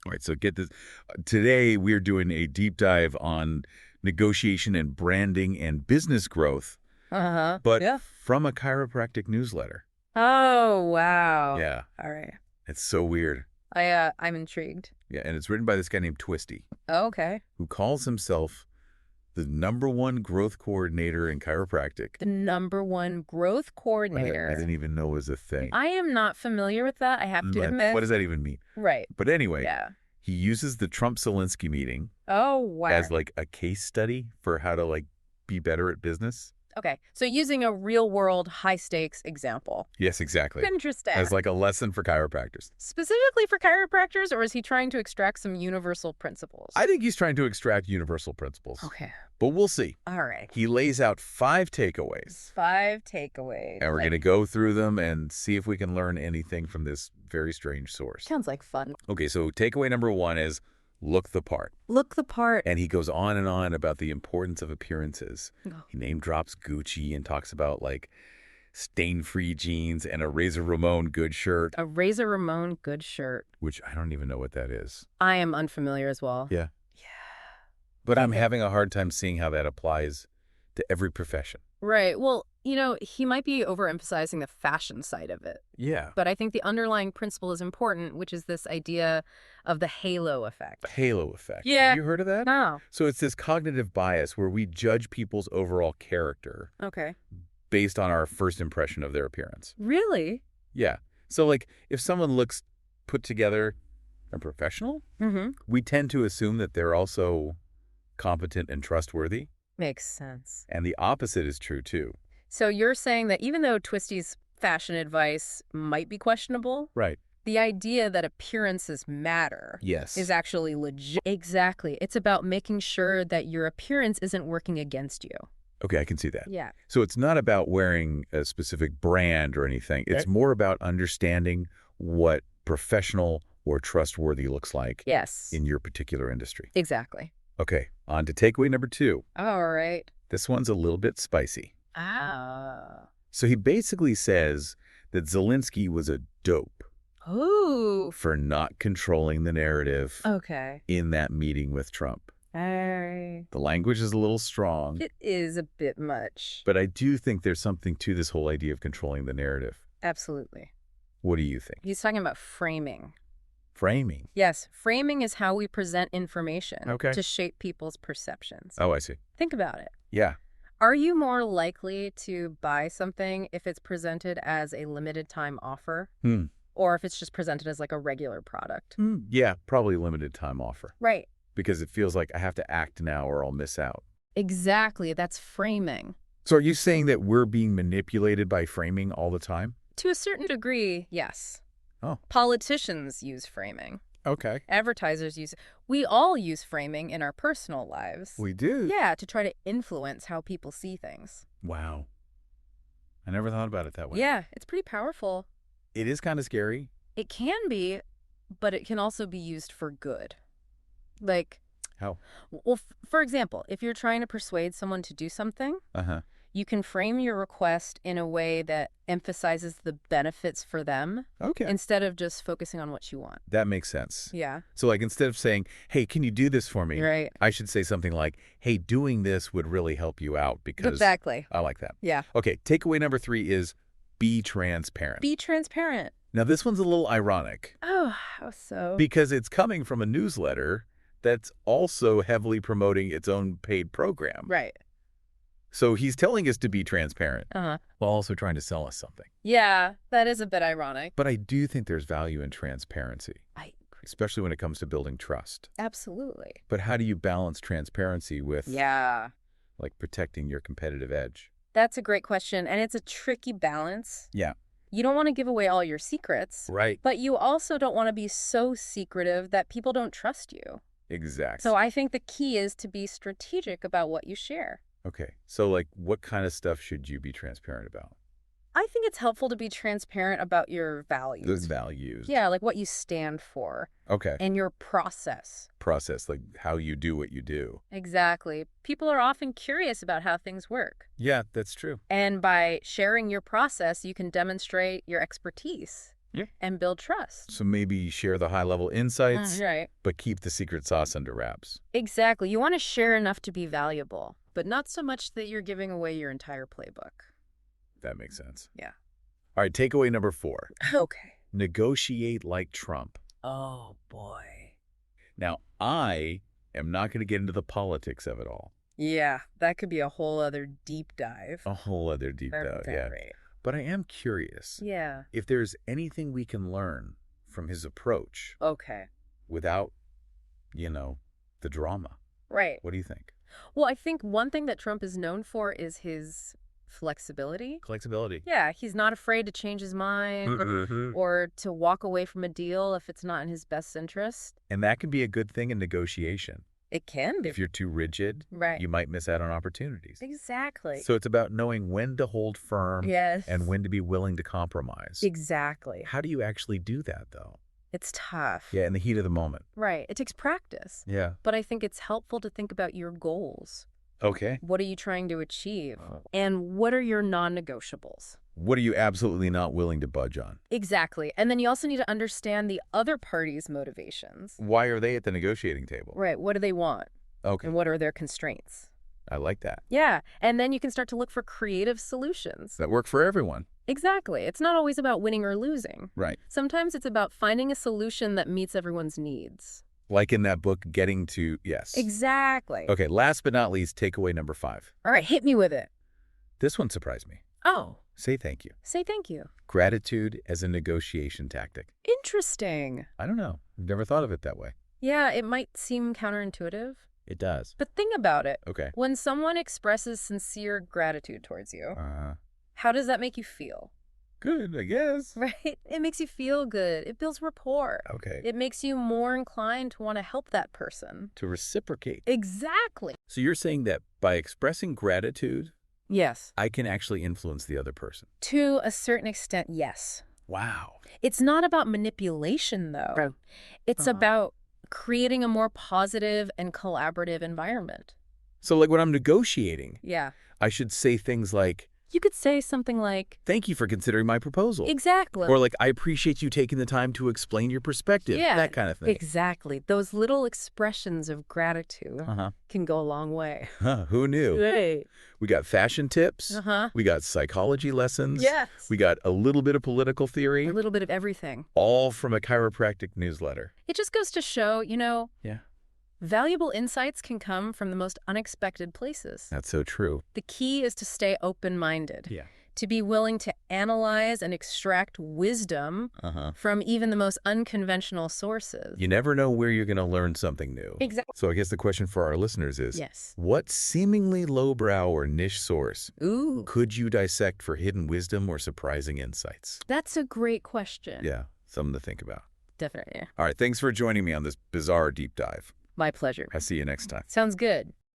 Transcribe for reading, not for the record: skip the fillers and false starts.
All right, so get this. Today, we're doing a deep dive on negotiation and branding and business growth, Uh-huh. but Yeah. from a chiropractic newsletter. Oh, wow. Yeah, All right. it's so weird. I'm intrigued. Yeah, and it's written by this guy named Twisty, Oh, okay. who calls himself the #1 growth coordinator in chiropractic. The #1 growth I coordinator. didn't even know was a thing. I am not familiar with that, I have to admit. What does that even mean? Right. But anyway, Yeah. he uses the Trump-Zelensky meeting Oh, wow. as like a case study for how to like be better at business. Okay. So using a real-world high-stakes example. Yes, exactly. Interesting. As like a lesson for chiropractors. Specifically for chiropractors, or is he trying to extract some universal principles? I think he's trying to extract universal principles. Okay. But we'll see. All right. He lays out 5 takeaways. 5 takeaways. And we're going to go through them and see if we can learn anything from this very strange source. Sounds like fun. Okay, so takeaway number 1 is look the part. Look the part. And he goes on and on about the importance of appearances. Oh. He name drops Gucci and talks about like stain-free jeans and a Razor Ramon good shirt. A Razor Ramon good shirt. Which I don't even know what that is. I am unfamiliar as well. Yeah. Yeah. But I'm having a hard time seeing how that applies to every profession. Right. Well, he might be overemphasizing the fashion side of it. Yeah. But I think the underlying principle is important, which is this idea of the halo effect. Halo effect. Yeah. Have you heard of that? No. So it's this cognitive bias where we judge people's overall character Okay. based on our first impression of their appearance. Really? Yeah. So like if someone looks put together and professional, Mm-hmm. we tend to assume that they're also competent and trustworthy. Makes sense. And the opposite is true too. So you're saying that even though Twisty's fashion advice might be questionable, Right. the idea that appearances matter Yes. is actually legit. Exactly. It's about making sure that your appearance isn't working against you. Okay, I can see that. Yeah. So it's not about wearing a specific brand or anything. It's more about understanding what professional or trustworthy looks like Yes. in your particular industry. Exactly. Okay, on to takeaway number 2. All right. This one's a little bit spicy. Ah. So he basically says that Zelensky was a dope Ooh. for not controlling the narrative Okay. in that meeting with Trump. All right. The language is a little strong, It is a bit much. but I do think there's something to this whole idea of controlling the narrative. Absolutely. What do you think? He's talking about framing. Framing. Yes, framing is how we present information Okay. to shape people's perceptions. Oh, I see. Think about it. Yeah. Are you more likely to buy something if it's presented as a limited time offer or if it's just presented as like a regular product? Yeah, probably limited time offer. Right. Because it feels like I have to act now or I'll miss out. Exactly. That's framing. So are you saying that we're being manipulated by framing all the time? To a certain degree, yes. Oh. Politicians use framing. Okay. Advertisers use. We all use framing in our personal lives. We do? Yeah, to try to influence how people see things. Wow. I never thought about it that way. Yeah, it's pretty powerful. It is kind of scary. It can be, but it can also be used for good. Like, How? well, for example, if you're trying to persuade someone to do something, Uh-huh. you can frame your request in a way that emphasizes the benefits for them Okay. instead of just focusing on what you want. That makes sense. Yeah. So like instead of saying, hey, can you do this for me? Right. I should say something like, hey, doing this would really help you out because Exactly. I like that. Yeah. Okay. Takeaway number 3 is be transparent. Be transparent. Now, this one's a little ironic Oh, how so? because it's coming from a newsletter that's also heavily promoting its own paid program. Right. So he's telling us to be transparent Uh-huh. while also trying to sell us something. Yeah, that is a bit ironic. But I do think there's value in transparency, I agree. especially when it comes to building trust. Absolutely. But how do you balance transparency with Yeah. like protecting your competitive edge? That's a great question, and it's a tricky balance. Yeah. You don't want to give away all your secrets, Right. but you also don't want to be so secretive that people don't trust you. Exactly. So I think the key is to be strategic about what you share. Okay. So like what kind of stuff should you be transparent about? I think it's helpful to be transparent about your values. Those values. Yeah, like what you stand for Okay. and your process. Process, like how you do what you do. Exactly. People are often curious about how things work. Yeah, that's true. And by sharing your process, you can demonstrate your expertise. and build trust. So maybe share the high-level insights, Right. but keep the secret sauce under wraps. Exactly. You want to share enough to be valuable, but not so much that you're giving away your entire playbook. That makes sense. Yeah. All right, takeaway number 4. Okay. Negotiate like Trump. Oh, boy. Now, I am not going to get into the politics of it all. Yeah, that could be a whole other deep dive. A whole other deep dive, yeah. Right. But I am curious Yeah. if there's anything we can learn from his approach Okay. without, the drama. Right. What do you think? Well, I think one thing that Trump is known for is his flexibility. Flexibility. Yeah, he's not afraid to change his mind or to walk away from a deal if it's not in his best interest. And that can be a good thing in negotiation. It can be. If you're too rigid, Right. you might miss out on opportunities. Exactly. So it's about knowing when to hold firm Yes. and when to be willing to compromise. Exactly. How do you actually do that, though? It's tough. Yeah, in the heat of the moment. Right. It takes practice. Yeah. But I think it's helpful to think about your goals. Okay. What are you trying to achieve? And what are your non-negotiables? What are you absolutely not willing to budge on? Exactly. And then you also need to understand the other party's motivations. Why are they at the negotiating table? Right. What do they want? Okay. And what are their constraints? I like that. Yeah. And then you can start to look for creative solutions. That work for everyone. Exactly. It's not always about winning or losing. Right. Sometimes it's about finding a solution that meets everyone's needs. Like in that book, Getting to Yes. Exactly. Okay, last but not least, takeaway number 5. All right, hit me with it. This one surprised me. Oh, Say thank you. say thank you. Gratitude as a negotiation tactic. Interesting. I don't know. I've never thought of it that way. Yeah, it might seem counterintuitive, It does. but think about it. Okay. When someone expresses sincere gratitude towards you, Uh, how does that make you feel? good, I guess. Right? It makes you feel good. It builds rapport. Okay. It makes you more inclined to want to help that person. To reciprocate. Exactly. So you're saying that by expressing gratitude, Yes. I can actually influence the other person. To a certain extent, yes. Wow. It's not about manipulation, though. Right. It's about creating a more positive and collaborative environment. So like when I'm negotiating, Yeah. I should say things like, You could say something like, thank you for considering my proposal. exactly. Or like, I appreciate you taking the time to explain your perspective. Yeah, That kind of thing. Exactly. Those little expressions of gratitude can go a long way. Who knew? Right. We got fashion tips. Uh-huh. We got psychology lessons. Yes. We got a little bit of political theory. A little bit of everything. All from a chiropractic newsletter. It just goes to show, Yeah. valuable insights can come from the most unexpected places. That's so true. The key is to stay open-minded. Yeah. To be willing to analyze and extract wisdom from even the most unconventional sources. You never know where you're going to learn something new. Exactly. So I guess the question for our listeners is, Yes. what seemingly lowbrow or niche source Ooh, could you dissect for hidden wisdom or surprising insights? that's a great question. Yeah, something to think about. Definitely. All right, thanks for joining me on this bizarre deep dive. My pleasure. I'll see you next time. Sounds good.